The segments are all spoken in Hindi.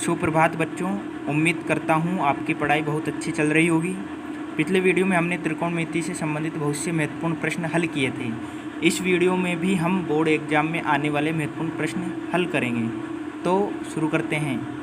सुप्रभात बच्चों, उम्मीद करता हूँ आपकी पढ़ाई बहुत अच्छी चल रही होगी। पिछले वीडियो में हमने त्रिकोणमिति से संबंधित बहुत से महत्वपूर्ण प्रश्न हल किए थे। इस वीडियो में भी हम बोर्ड एग्जाम में आने वाले महत्वपूर्ण प्रश्न हल करेंगे। तो शुरू करते हैं।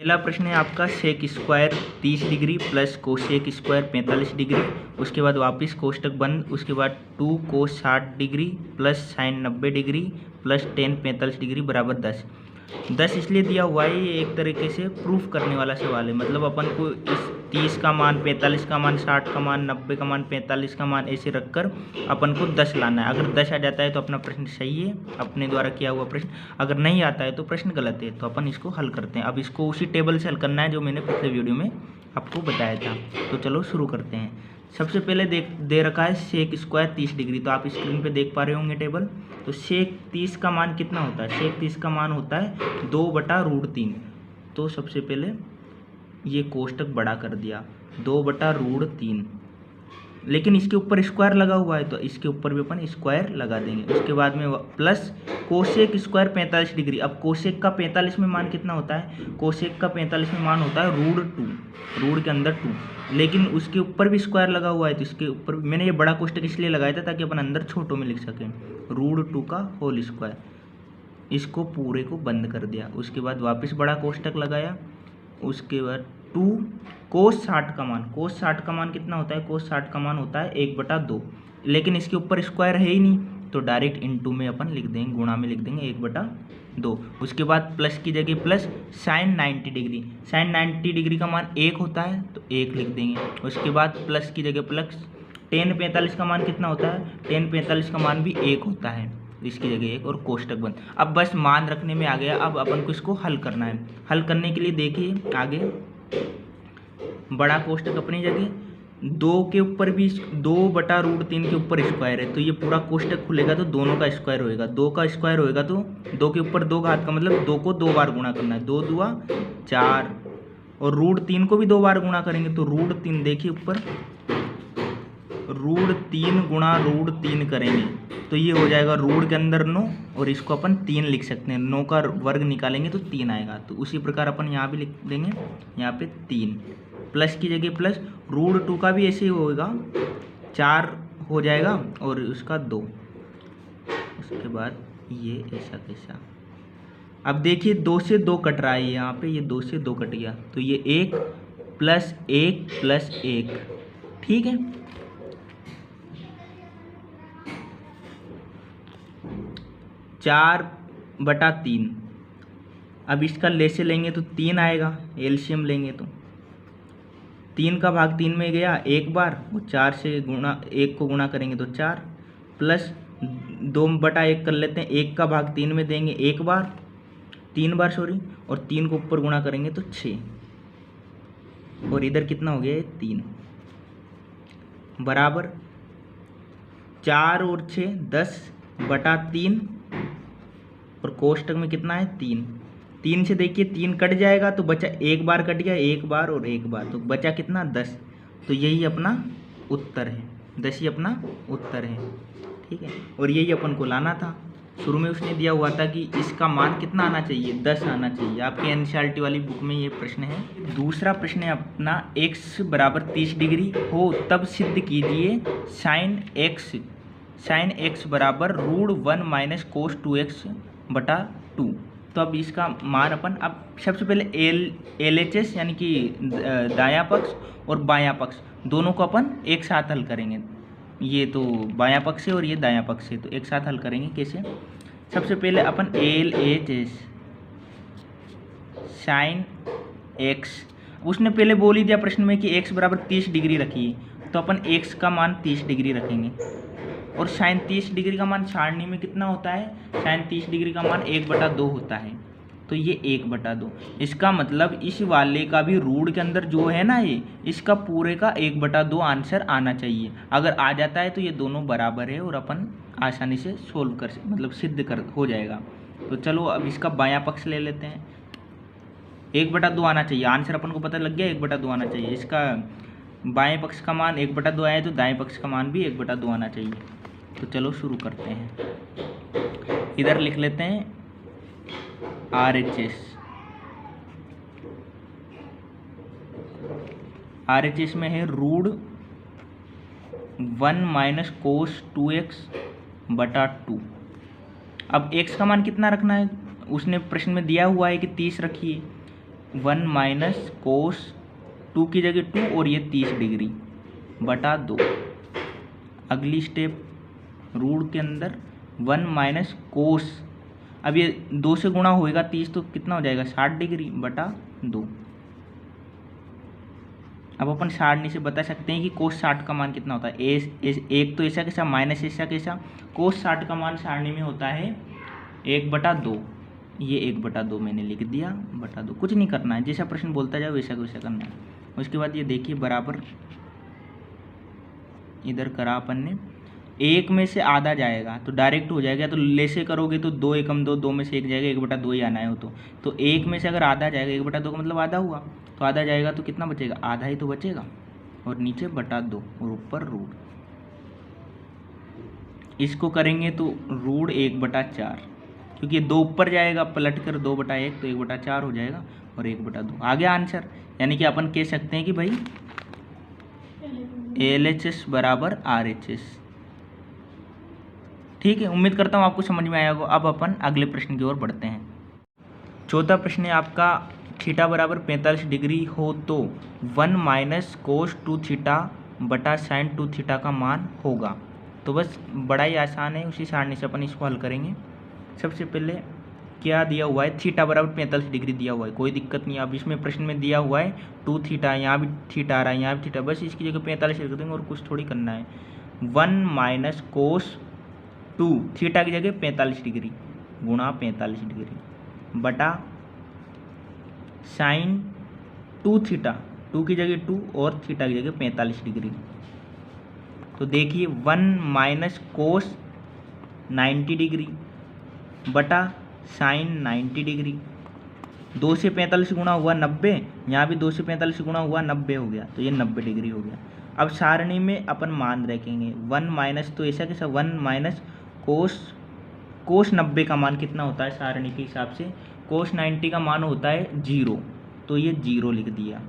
पहला प्रश्न है आपका sec square 30 degree plus cosec square 45 degree, उसके बाद वापस कोष्टक बंद, उसके बाद 2 cos 60 degree plus sine 90 degree plus tan 45 degree बराबर 10 इसलिए दिया हुआ है। ये एक तरीके से प्रूफ करने वाला सवाल है। मतलब अपन को इस 30 का मान, 45 का मान, 60 का मान, 90 का मान, 45 का मान ऐसे रखकर अपन को 10 लाना है। अगर 10 आ जाता है तो अपना प्रश्न सही है, अपने द्वारा किया हुआ प्रश्न। अगर नहीं आता है तो प्रश्न गलत है। तो अपन इसको हल करते हैं। अब इसको उसी टेबल से हल करना है जो मैंने पिछले वीडियो में आपको बताया था। तो चलो शुरू करते हैं। सबसे पहले दे रखा है सेक स्क्वायर 30 डिग्री। तो आप स्क्रीन पे देख पा रहे होंगे टेबल। तो सेक 30 का मान कितना होता है? सेक 30 का मान होता है 2/√3। तो सबसे पहले ये कोष्टक बड़ा कर दिया, 2/√3। लेकिन इसके ऊपर स्क्वायर लगा हुआ है तो इसके ऊपर भी अपन स्क्वायर लगा देंगे। उसके बाद में प्लस कोसेक स्क्वायर 45 डिग्री। अब कोसेक का 45 में मान कितना होता है? कोसेक का 45 में मान होता है √2, रूट के अंदर 2। लेकिन उसके ऊपर भी स्क्वायर लगा हुआ है तो इसके ऊपर मैंने ये बड़ा कोष्टक इसलिए लगाया था ताकि अपन अंदर छोटों में लिख सकें, √2 का होल स्क्वायर। इसको पूरे को बंद कर दिया। उसके बाद वापस बड़ा कोष्टक लगाया। उसके बाद 2 कोस 60 का मान, कोस 60 का मान कितना होता है? कोस 60 का मान होता है 1/2। लेकिन इसके ऊपर स्क्वायर है ही नहीं तो डायरेक्ट इनटू में अपन लिख देंगे, गुणा में लिख देंगे 1/2। उसके बाद प्लस की जगह plus sine 90 degree. Sine 90 degree का मान 1 होता है तो 1 लिख देंगे। उसके बाद प्लस की जगह प्लस टेन 45 का मान कितना होता है? टेन 45 का मान भी 1 होता है, इसकी जगह 1 और कोष्टक बंद। अब बस मान रखने में आ गया। अब अपन को इसको हल करना है। हल करने के लिए देखिए आगे बड़ा कोष्टक अपनी जगह, 2 के ऊपर भी 2/√3 के ऊपर स्क्वायर है तो ये पूरा कोष्टक खुलेगा तो दोनों का स्क्वायर होएगा। 2 का स्क्वायर होएगा तो 2 के ऊपर 2 घात का मतलब 2 को 2 बार गुणा करना है, 2 दूआ 4 और √3 को भी 2 बार गुणा करेंगे तो √3 देखिए ऊपर √3 गुणा √3 करेंगे तो ये हो जाएगा रूट के अंदर 9 और इसको अपन 3 लिख सकते हैं। 9 का वर्ग निकालेंगे तो 3 आएगा। तो उसी प्रकार अपन यहाँ भी लिख देंगे, यहाँ पे 3 प्लस की जगह प्लस √2 का भी ऐसे ही होगा, 4 हो जाएगा और उसका 2। उसके बाद ये ऐसा कैसा। अब देखिए 2 से 2 कट रहा है यहाँ पे, ये 2 से 2 कट गया तो ये 1 प्लस 1 प्लस 1, ठीक है। 4/3। अब इसका लेसे लेंगे तो 3 आएगा, एलसीएम लेंगे तो 3 का भाग 3 में गया एक बार और 4 से गुणा 1 को गुणा करेंगे तो 4 प्लस 2/1 कर लेते हैं। 1 का भाग 3 में देंगे एक बार, 3 बार सॉरी, और 3 को ऊपर गुणा करेंगे तो 6 और इधर कितना हो गया? 3 बराबर 4 और 6 10/3 और कोष्टक में कितना है? 3 से देखिए 3 कट जाएगा तो बचा एक बार कट गया, एक बार और एक बार, तो बचा कितना? 10। तो यही अपना उत्तर है, 10 ही अपना उत्तर है, ठीक है। और यही अपन को लाना था। शुरू में उसने दिया हुआ था कि इसका मान कितना आना चाहिए? 10 आना चाहिए। आपके एनसीईआरटी वाली बुक में ये प्रश्न है। दूसरा प्रश्न है अपना, x बराबर 30 डिग्री हो तब सिद्ध कीजिए साइन x बराबर √1 - cos 2x/2। तो अब इसका मान अपन अब सबसे पहले LHS यानी कि दायां पक्ष और बायां पक्ष दोनों को अपन एक साथ हल करेंगे। ये तो बायां पक्ष है और ये दायां पक्ष है, तो एक साथ हल करेंगे। कैसे? सबसे पहले अपन LHS साइन x, उसने पहले बोल ही दिया प्रश्न में कि x बराबर 30 डिग्री रखिए, तो अपन x का मान 30 डिग्री रखेंगे। और साइन 30 डिग्री का मान सारणी में कितना होता है? साइन 30 डिग्री का मान 1/2 होता है, तो ये 1/2। इसका मतलब इस वाले का भी रूट के अंदर जो है ना, ये इसका पूरे का 1/2 आंसर आना चाहिए। अगर आ जाता है तो ये दोनों बराबर है और अपन आसानी से सोल्व कर मतलब सिद्ध कर हो जाएगा। तो चलो अब इसका बायां पक्ष ले लेते हैं। 1/2 आना चाहिए, आंसर अपन को पता लग गया 1/2 आना चाहिए। इसका बाएं पक्ष का मान 1/2 आया तो दाएं पक्ष का मान भी 1/2 आना चाहिए। तो चलो शुरू करते हैं। इधर लिख लेते हैं RHS। RHS में है रूट 1 माइनस कोस 2x/2। अब x का मान कितना रखना है? उसने प्रश्न में दिया हुआ है कि 30 रखिए। 1 माइनस कोस 2 की जगह 2 और ये 30 डिग्री बटा 2। अगली स्टेप रूट के अंदर 1 माइनस कोस, अब ये 2 से गुणा होएगा 30 तो कितना हो जाएगा? 60 डिग्री बटा 2। अब अपन सारणी से बता सकते हैं कि कोस 60 का मान कितना होता है। एक तो ऐसा कैसा माइनस ऐसा कैसा, कोस 60 का मान सारणी में होता है 1/2। ये 1/2 मैंने लिख दिया बटा 2। कुछ नहीं करना है, जैसा प्रश्न बोलता जाए वैसा वैसा करना है। उसके बाद ये देखिए बराबर इधर करा अपन ने, 1 में से आधा जाएगा तो डायरेक्ट हो जाएगा। तो लेसे करोगे तो 2 एकम 2, 2 में से 1 जाएगा, 1/2 ही आना है हो। तो 1 में से अगर आधा जाएगा, 1/2 का मतलब आधा हुआ, तो आधा जाएगा तो कितना बचेगा? आधा ही तो बचेगा। और नीचे बटा 2 और ऊपर रूट। इसको करेंगे तो रूट 1/4, क्योंकि 2 ऊपर जाएगा पलट कर 2/1 तो 1/4 हो जाएगा और 1/2 आ गया आंसर। यानी कि अपन कह सकते हैं कि भाई LHS बराबर RHS। ठीक है, उम्मीद करता हूँ आपको समझ में आया होगा। अब अपन अगले प्रश्न की ओर बढ़ते हैं। चौथा प्रश्न है आपका, थीटा बराबर 45 डिग्री हो तो 1 माइनस कोस 2 थीटा बटा साइन 2 थीटा का मान होगा। तो बस बड़ा ही आसान है, उसी सारणी से अपन इसको हल करेंगे। सबसे पहले क्या दिया हुआ है? थीटा बराबर 45 डिग्री दिया हुआ है, कोई दिक्कत नहीं। अब इसमें प्रश्न में दिया हुआ है 2 थीटा, यहाँ भी थीटा आ रहा है, यहाँ भी थीटा, बस इसकी जगह 45 रख देंगे और कुछ थोड़ी करना है। 1 माइनस कोस 2 थीटा की जगह 45 डिग्री गुणा 45 डिग्री बटा साइन 2 थीटा, 2 की जगह 2 और थीटा की जगह 45 डिग्री। तो देखिए 1 माइनस कोस 90 डिग्री बटा साइन 90 डिग्री। 2 से 45 गुणा हुआ 90, यहाँ भी 2 से 45 गुणा हुआ 90 हो गया, तो ये 90 डिग्री हो गया। अब सारणी में अपन मान रखेंगे 1 माइनस, तो ऐसा कैसा 1 माइनस कोस 90 का मान कितना होता है सारणी के हिसाब से? कोस 90 का मान होता है 0, तो ये 0 लिख दिया।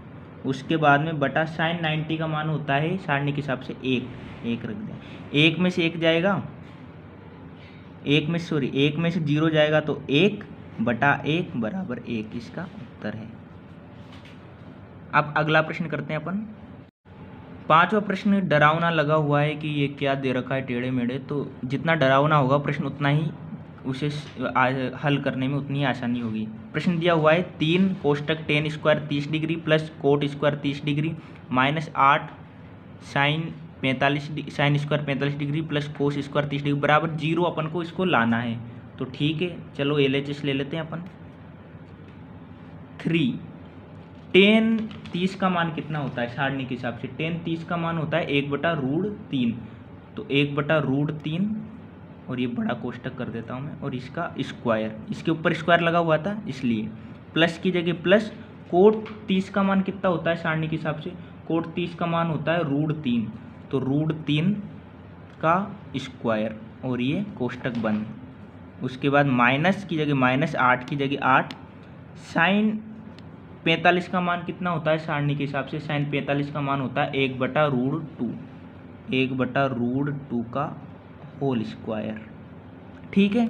उसके बाद में बटा साइन 90 का मान होता है सारणी के हिसाब से 1 रख दिया। 1 में से 1 जाएगा, 1 में से 0 जाएगा तो 1/1 बराबर 1 इसका उत्तर है। अब अगला प्रश्न करते हैं अपन। 5वां प्रश्न डरावना लगा हुआ है कि ये क्या दे रखा है टेढ़े मेढ़े, तो जितना डरावना होगा प्रश्न उतना ही उसे हल करने में उतनी आसानी होगी। प्रश्न दिया हुआ है 3 कोष्टक tan square 30 degree plus coat square 30 degree minus 8 sine square 45 degree plus cos square 30 degree बराबर 0 अपन को इसको लाना है। तो ठीक है, चलो LHS ले लेते हैं अपन। 3 tan 30 का मान कितना होता है सारणी के हिसाब से? tan 30 का मान होता है 1/√3, तो 1/√3 और ये बड़ा कोष्टक कर देता हूँ मैं, और इसका स्क्वायर, इसके ऊपर स्क्वायर लगा हुआ था इसलिए प्लस की जगह प्लस। कोट 30 का मान कितना होता है सारणी के हिसाब से? कोट 30 का मान होता है √3, तो √3 का स्क्वायर और ये कोष्टक बंद। उसके बाद माइनस की जगह -8 की जगह 8 साइन 45 का मान कितना होता है सारणी के हिसाब से? साइन 45 का मान होता है 1/√2, 1/√2 का होल स्क्वायर। ठीक है,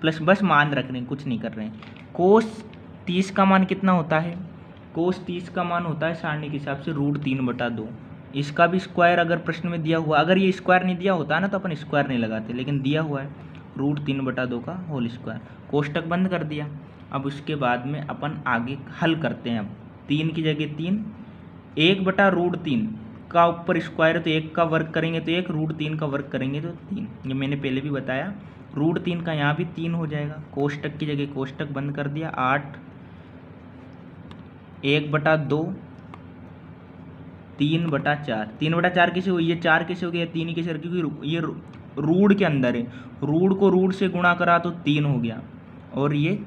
प्लस बस मान रख रहे हैं, कुछ नहीं कर रहे हैं। कोस 30 का मान कितना होता है? कोस 30 का मान होता है सारणी के हिसाब से √3/2। इसका भी स्क्वायर अगर प्रश्न में दिया हुआ, अगर ये स्क्वायर नहीं दिया होता ना तो अपन स्क्वायर नहीं लगाते, लेकिन दिया हुआ है √3/2 का होल स्क्वायर। कोष्टक बंद कर दिया। अब उसके बाद में अपन आगे हल करते हैं। अब 3 की जगह 3, 1/√3 का ऊपर स्क्वायर है तो 1 का वर्ग करेंगे तो 1, √3 का वर्ग करेंगे तो 3। ये मैंने पहले भी बताया। √3 का यहाँ भी 3 हो जाएगा। कोष्टक की जगह कोष्टक बंद कर दिया। 8 1/2 3/4। 3/4 कैसे हुई? ये 4 कैसे हो गया? 3 ही कैसे? क्योंकि ये रूढ़ के अंदर है। रूढ़ को रूढ़ से गुणा करा तो 3 हो गया, और ये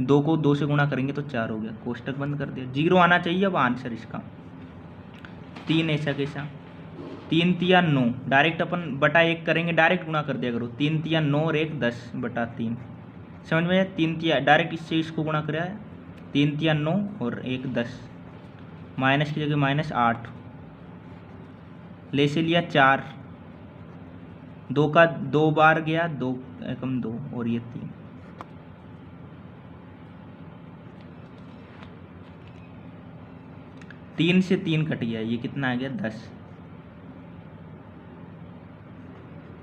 2 को 2 से गुणा करेंगे तो 4 हो गया। कोष्टक बंद कर दिया। 0 आना चाहिए अब आंसर इसका। 3 ऐसा कैसा? 3 तिया 9, डायरेक्ट अपन बटा 1 करेंगे, डायरेक्ट गुणा कर दिया करो। 3 तिया 9 और 1 10/3। समझ में आया? 3 तिया डायरेक्ट इससे इसको गुणा कराया है। 3 तिया 9 और 1 10, माइनस की जगह -8, ले से लिया 4, 2 का 2 बार गया, 2 एकम 2 और ये 3। तीन से 3 कट गया, ये कितना आ गया? 10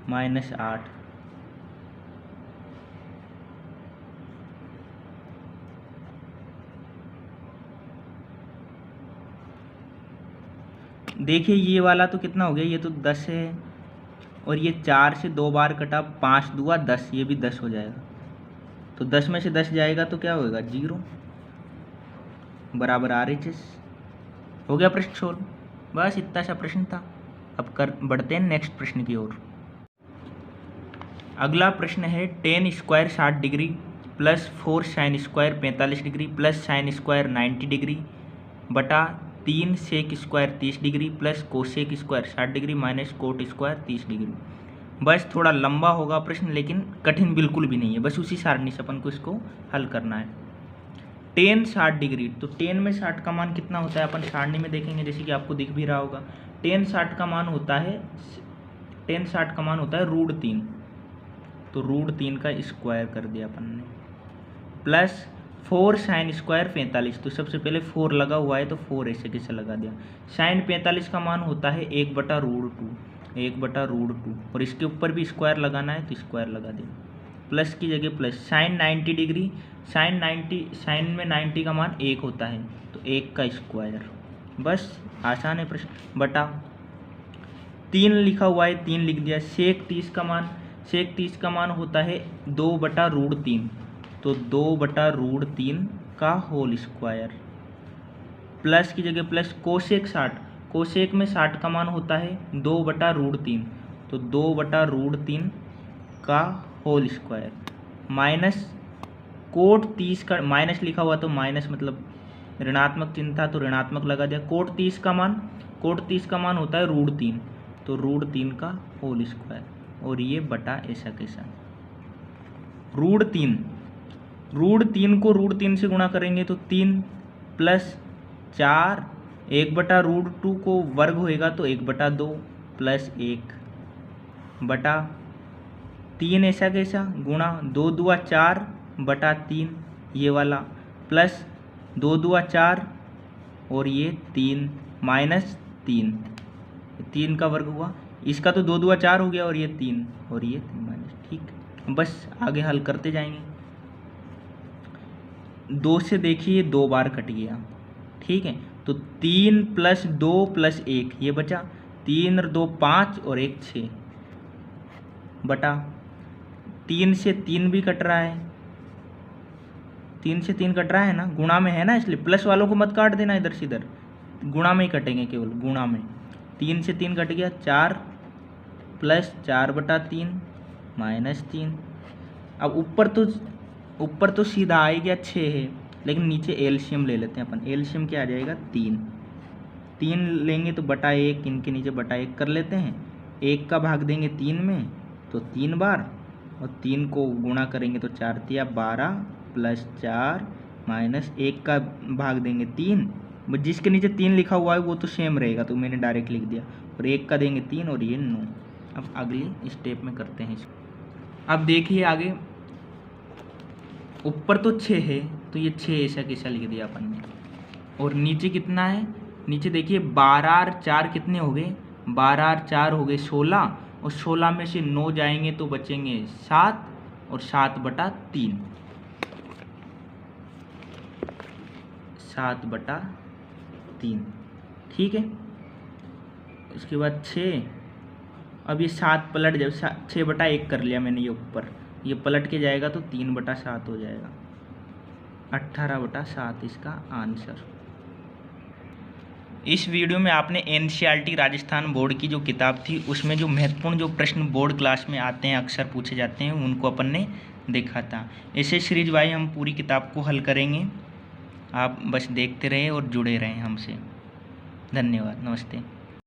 -8। देखिए ये वाला तो कितना हो गया? ये तो 10 है, और ये 4 से 2 बार कटा, 5 दूआ 10, ये भी 10 हो जाएगा। तो 10 में से 10 जाएगा तो क्या होगा? 0 बराबर RHS। हो गया प्रश्न सोल्व। बस इतना सा प्रश्न था। अब बढ़ते हैं नेक्स्ट प्रश्न की ओर। अगला प्रश्न है tan square 60 degree plus 4 sin square 45 degree plus sin square 90 degree बटा 3 sec square 30 degree plus cosec square 60 degree minus cot square 30 degree. बस थोड़ा लंबा होगा प्रश्न, लेकिन कठिन बिल्कुल भी नहीं है। बस उसी सारणी से अपन को इसको हल करना है। tan 60 डिग्री, तो tan में 60 का मान कितना होता है अपन सारणी में देखेंगे, जैसे कि आपको दिख भी रहा होगा। tan 60 का मान होता है √3, तो √3 का स्क्वायर कर दिया अपन ने, प्लस 4 sin स्क्वायर 45, तो सबसे पहले 4 लगा हुआ है तो 4 ऐसे कैसे लगा दिया। sin 45 का मान होता है 1/√2, और इसके ऊपर भी स्क्वायर लगाना है तो स्क्वायर लगा दिया, प्लस की जगह प्लस। sin 90 डिग्री, sin में 90 का मान 1 होता है तो 1 का स्क्वायर। बस आसान है प्रश्न। बटा 3 लिखा हुआ है, 3 लिख दिया। सेक 30 का मान होता है 2/√3, तो 2/√3 का होल स्क्वायर, प्लस की जगह प्लस। कोसेक 60, कोसेक में 60 का मान होता है 2/√3, तो 2/√3 का होल स्क्वायर, माइनस कोट 30 का माइनस लिखा हुआ तो माइनस मतलब ऋणात्मक चिन्ह था तो ऋणात्मक लगा दिया। कोट 30 का मान होता है √3, तो √3 का होल स्क्वायर, और ये बटा ऐसा कैसा। √3 को √3 से गुणा करेंगे तो 3 प्लस 4, 1/√2 को वर्ग होएगा तो 1/2 प्लस 1 बटा 3 ऐसा कैसा गुणा 2 दूआ 4/3 ये वाला, प्लस 2 दूआ 4 और ये 3 माइनस 3 का वर्ग हुआ। इसका तो 2 दूआ 4 हो गया और ये 3 और ये 3 माइनस। ठीक, बस आगे हल करते जाएंगे। 2 से देखिए 2 बार कट गया, ठीक है, तो 3 + 2 + 1 ये बचा, 3 और 2 5 और 1 6 बटा 3 से 3 भी कट रहा है, 3 से 3 कट रहा है ना, गुणा में है ना, इसलिए प्लस वालों को मत काट देना इधर से इधर, गुणा में ही कटेंगे, केवल गुणा में। 3 से 3 कट गया, 4 + 4/3 -3। अब ऊपर तो सीधा आ गया 6 है, लेकिन नीचे एलसीएम ले लेते हैं अपन। एलसीएम क्या आ जाएगा? 3 लेंगे तो बटा 1, इनके नीचे बटा 1 कर लेते हैं। 1 का भाग देंगे 3 में तो 3 बार, और 3 को गुणा करेंगे तो 4 तिया 12 + 4 -1 का भाग देंगे 3, जिसके नीचे 3 लिखा हुआ है वो तो सेम रहेगा तो मैंने डायरेक्ट लिख दिया, और 1 का देंगे 3 और ये 9। अब अगली स्टेप में करते हैं इसको। अब देखिए आगे ऊपर तो 6 है तो ये 6 ऐसा कैसा लिख दिया अपन ने। और नीचे कितना है, नीचे देखिए 12 और 4 कितने हो गए, 12 और 4 हो गए 16, और 16 में से 9 जाएंगे तो बचेंगे 7, और 7/3, 7/3, ठीक है। उसके बाद 6, अब ये 7 पलट, जब 6/1 कर लिया मैंने, ये ऊपर ये पलट के जाएगा तो 3/7 हो जाएगा, 18/7 इसका आंसर। इस वीडियो में आपने एनसीईआरटी राजस्थान बोर्ड की जो किताब थी उसमें जो महत्वपूर्ण जो प्रश्न बोर्ड क्लास में आते हैं, अक्सर पूछे जाते हैं, उनको अपन ने देखा था। ऐसे सीरीज वाइज हम पूरी किताब को हल करेंगे, आप बस देखते रहें और जुड़े रहें हमसे। धन्यवाद, नमस्ते।